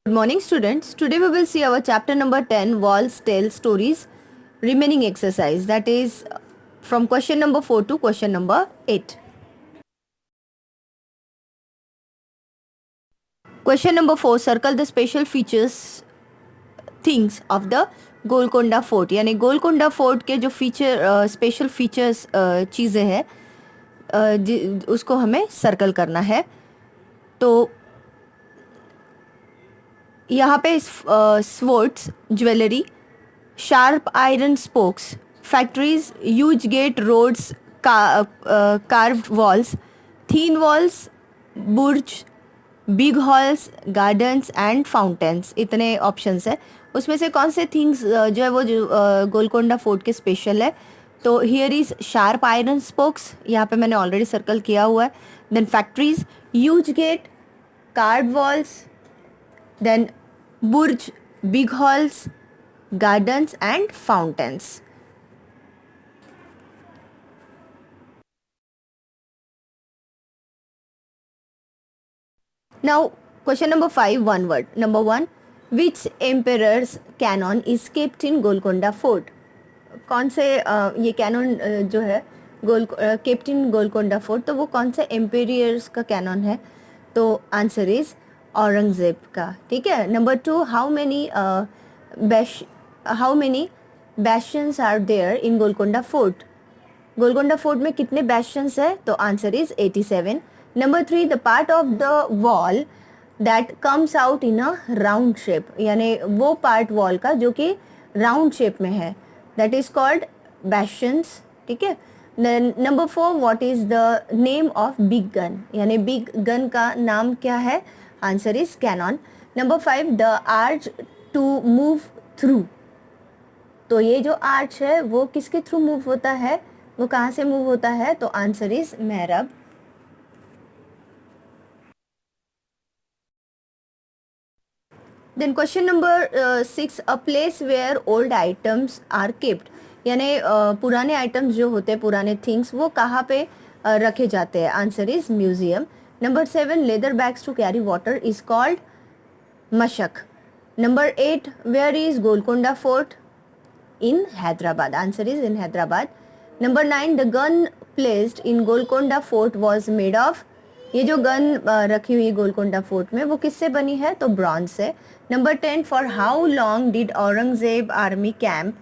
Good morning, students. Today we will see our chapter number 10, Walls Tell Stories, remaining exercise. That is from question number 4 to question number 8. Question number 4, circle the special features things of the Golconda fort. यानी Golconda fort के जो special features चीज़ें हैं उसको हमें circle करना है. तो यहाँ पे swords, jewellery, sharp iron spokes, factories, huge gate, roads, carved walls, thin walls, बुर्ज, big halls, gardens and fountains. इतने ऑप्शंस है. उसमें से कौन से थिंग्स जो है वो जो गोलकोंडा फोर्ट के स्पेशल है. तो here is sharp iron spokes, यहाँ पे मैंने ऑलरेडी सर्कल किया हुआ है. Then factories, huge gate, carved walls, then बुर्ज, big halls, gardens and fountains. Now question number 5, one word. Number 1, which emperor's cannon is kept in Golconda Fort? कौन से ये कैनन जो है केप्ट इन गोलकोंडा फोर्ट, तो वो कौन से एम्पेरियर्स का कैनन है? तो आंसर इज औरंगजेब का. ठीक है. Number 2, how many bastions are there in Golconda fort? Golconda fort में कितने बैशंस है? तो answer is 87. Number 3, the part of the wall that comes out in a round shape. यानी वो पार्ट वॉल का जो कि राउंड शेप में है, दैट इज कॉल्ड बैशंस. ठीक है. Number 4, what is the name of big gun? यानी बिग गन का नाम क्या है? Answer is cannon. Number 5, the arch to move through. तो ये जो आर्च है वो किसके थ्रू मूव होता है? वो कहाँ से मूव होता है? तो आंसर इज मेहरब. Then question number 6, a place where old items are kept. यानी पुराने आइटम्स जो होते हैं, पुराने थिंग्स, वो कहाँ पे रखे जाते हैं? Answer is museum. Number 7, leather bags to carry water is called mashak. Number 8, where is Golconda fort? In Hyderabad. Answer is in Hyderabad. Number 9, the gun placed in Golconda fort was made of. ये जो गन रखी हुई गोलकोंडा फोर्ट में वो किससे बनी है? तो ब्रॉन्ज से. Number 10, for how long did Aurangzeb army camp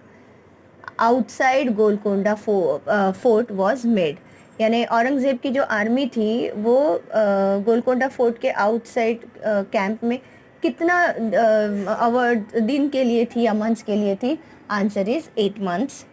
outside Golconda fort was made? यानी औरंगजेब की जो आर्मी थी वो गोलकोंडा फोर्ट के आउटसाइड कैंप में कितना आवर दिन के लिए थी या मंथ्स के लिए थी? Answer is 8 months.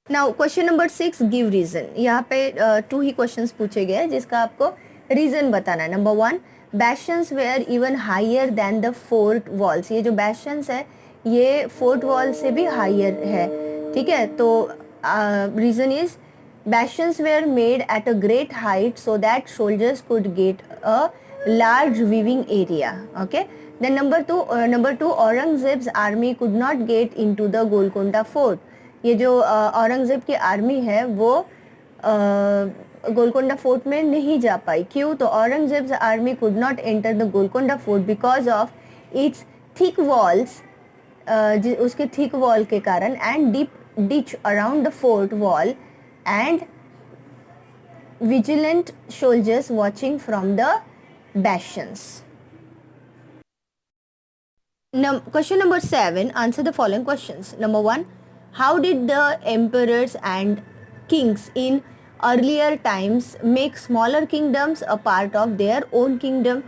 Now question number 6, give reason. यहाँ पे 2 ही क्वेश्चंस पूछे गए हैं जिसका आपको रीजन बताना है. Number 1, bastions were even higher than the fort walls. ये जो बैशंस है ये फोर्ट वॉल से भी हायर है. ठीक है. तो reason is bastions were made at a great height so that soldiers could get a large viewing area. Okay. Then number 2, Aurangzeb's army could not get into the Golconda fort. ये जो औरंगजेब की army है वो गोलकोंडा फोर्ट में नहीं जा पाई. क्यों? तो Aurangzeb's army could not enter the Golconda fort because of its thick walls. उसके थिक वॉल के कारण, and deep ditch around the fort wall, and vigilant soldiers watching from the bastions. Question number 7, answer the following questions. Number 1, how did the emperors and kings in earlier times make smaller kingdoms a part of their own kingdom?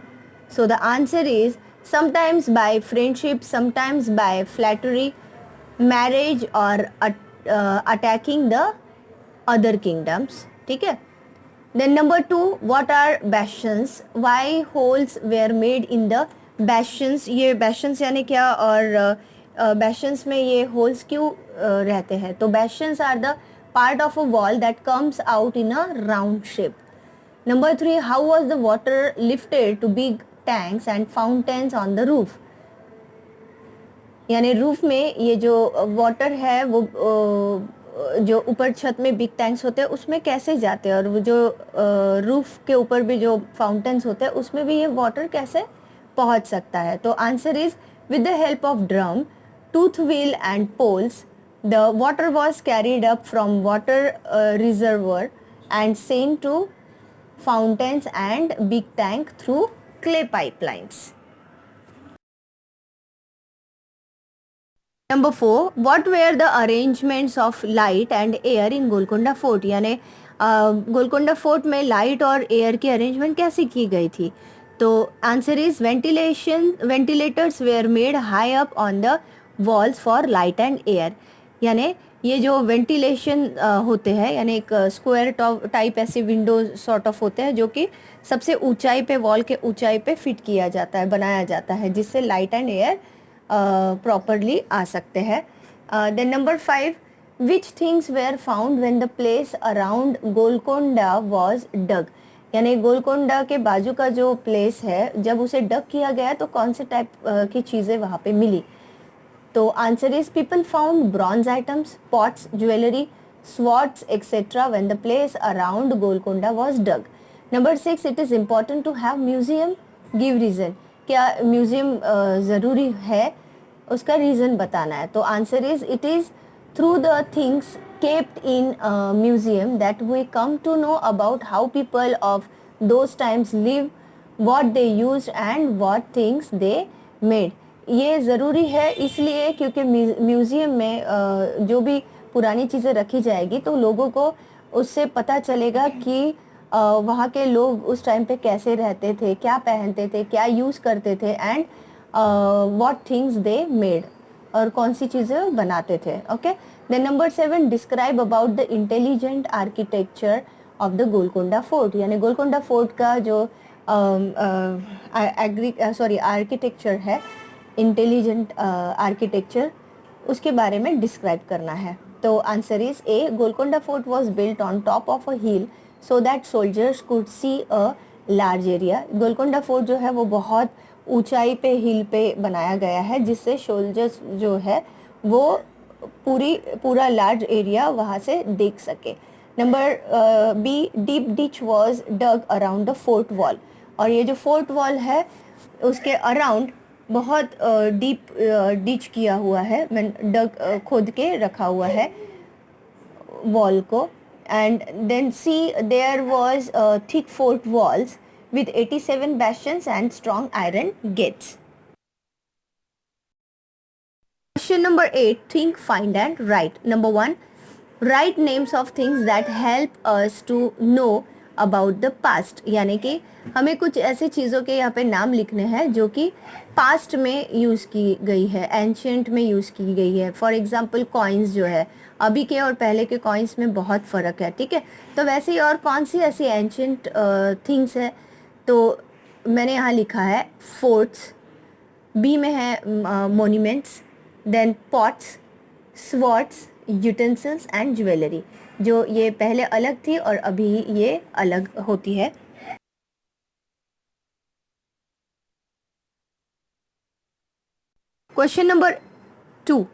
So the answer is sometimes by friendship, sometimes by flattery, marriage, or attacking the other kingdoms. ठीक है. Then number 2, what are bastions? Why holes were made in the bastions? ये bastions यानी क्या, और bastions में ये holes क्यों रहते हैं? तो bastions are the part of a wall that comes out in a round shape. Number 3, how was the water lifted to big tanks and fountains on the roof? यानी रूफ में ये जो वाटर है वो जो ऊपर छत में बिग टैंक्स होते हैं उसमें कैसे जाते हैं, और वो जो रूफ के ऊपर भी जो फाउंटेन्स होते हैं उसमें भी ये वाटर कैसे पहुंच सकता है। तो answer is with the help of drum, tooth wheel and poles the water was carried up from water reservoir and sent to fountains and big tank through clay pipelines. Number 4, what were the arrangements of light and air in Golconda Fort? यानी Golconda fort में light और air की arrangement कैसे की गई थी? तो answer is ventilators were made high up on the walls for light and air. यानी ये जो वेंटिलेशन होते हैं, यानी एक स्क्वायर टाइप ऐसे विंडो सॉर्ट ऑफ होते हैं जो कि सबसे ऊंचाई पे, वॉल के ऊंचाई पे फिट किया जाता है, बनाया जाता है, जिससे लाइट एंड एयर प्रॉपरली आ सकते हैं। Then number 5, which things were found when the place around Golconda was dug? यानी गोलकोंडा के बाजू का जो प्लेस है, जब उसे डग किया गया तो कौन से टाइप की चीज़ें वहाँ पे मिली? तो answer is people found bronze items, pots, jewellery, swords etcetera when the place around Golconda was dug. Number 6, it is important to have museum, give reason. क्या म्यूजियम ज़रूरी है? उसका रीज़न बताना है। तो answer is it is through the things kept in a museum that we come to know about how people of those times live, what they used and what things they made. ये ज़रूरी है इसलिए क्योंकि museum में जो भी पुरानी चीज़ें रखी जाएगी तो लोगों को उससे पता चलेगा कि वहाँ के लोग उस टाइम पे कैसे रहते थे, क्या पहनते थे, क्या यूज़ करते थे, and what things they made, और कौन सी चीज़ें बनाते थे। Okay, then number 7, describe about the intelligent architecture of the Golconda fort. यानी गोलकोंडा फोर्ट का जो आर्किटेक्चर है, इंटेलिजेंट आर्किटेक्चर, उसके बारे में डिस्क्राइब करना है। तो answer is a, Golconda fort was built on top of a hill so that soldiers could see a large area. Golconda fort जो है वो बहुत ऊंचाई पे, हिल पे बनाया गया है, जिससे सोल्जर्स जो है वो पूरा लार्ज एरिया वहाँ से देख सके। Number B, deep ditch was dug around the fort wall. और ये जो फोर्ट वॉल है उसके अराउंड बहुत डीप डिच किया हुआ है, डग खोद के रखा हुआ है वॉल को। And then C there was thick fort walls with 87 bastions and strong iron gates. Question number 8, think, find and write. Number 1, write names of things that help us to know about the past. यानी कि हमें कुछ ऐसे चीज़ों के यहाँ पे नाम लिखने हैं जो कि पास्ट में यूज़ की गई है, एंशियंट में यूज़ की गई है। फॉर एग्जाम्पल कॉइन्स जो है, अभी के और पहले के कॉइन्स में बहुत फ़र्क है, ठीक है। तो वैसे ही और कौन सी ऐसी एंशियंट थिंग्स है? तो मैंने यहाँ लिखा है फोर्ट्स, बी में है monuments, then pots, swords, utensils and jewellery, जो ये पहले अलग थी और अभी ये अलग होती है। Question number 2,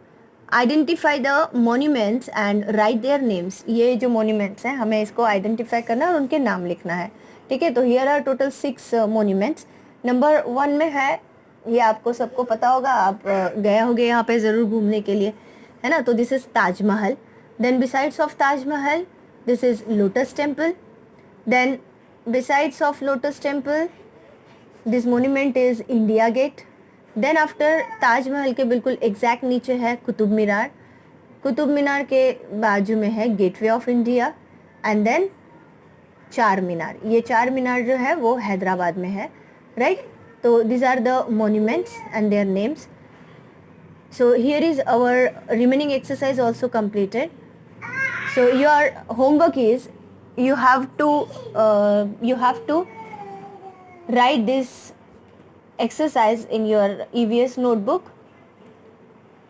identify the monuments and right their names. ये जो मोन्यूमेंट्स हैं हमें इसको आइडेंटिफाई करना और उनके नाम लिखना है, ठीक है। तो here are total 6 monuments. Number 1 में है, ये आपको सबको पता होगा, आप गए होंगे यहाँ पे ज़रूर घूमने के लिए, है ना। तो this is Taj Mahal. Then besides of Taj Mahal this is Lotus Temple. Then besides of Lotus Temple this monument is India Gate. Then after Taj Mahal के बिल्कुल एग्जैक्ट नीचे है कुतुब मीनार, कुतुब मीनार के बाजू में है Gateway of India, and then Char Minar. ये चार मीनार जो है वो हैदराबाद में है, राइट। तो this are the monuments and their names. So here is our remaining exercise also completed. So your homework is you have to write this exercise in your EVS notebook.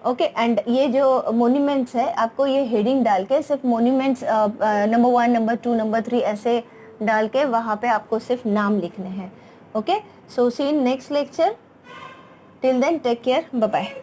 Okay, and ये जो monuments है आपको ये heading डाल के सिर्फ monuments number 1, number 2, number 3 ऐसे डाल के वहाँ पे आपको सिर्फ नाम लिखने हैं। Okay, so see in next lecture. Till then take care, bye bye.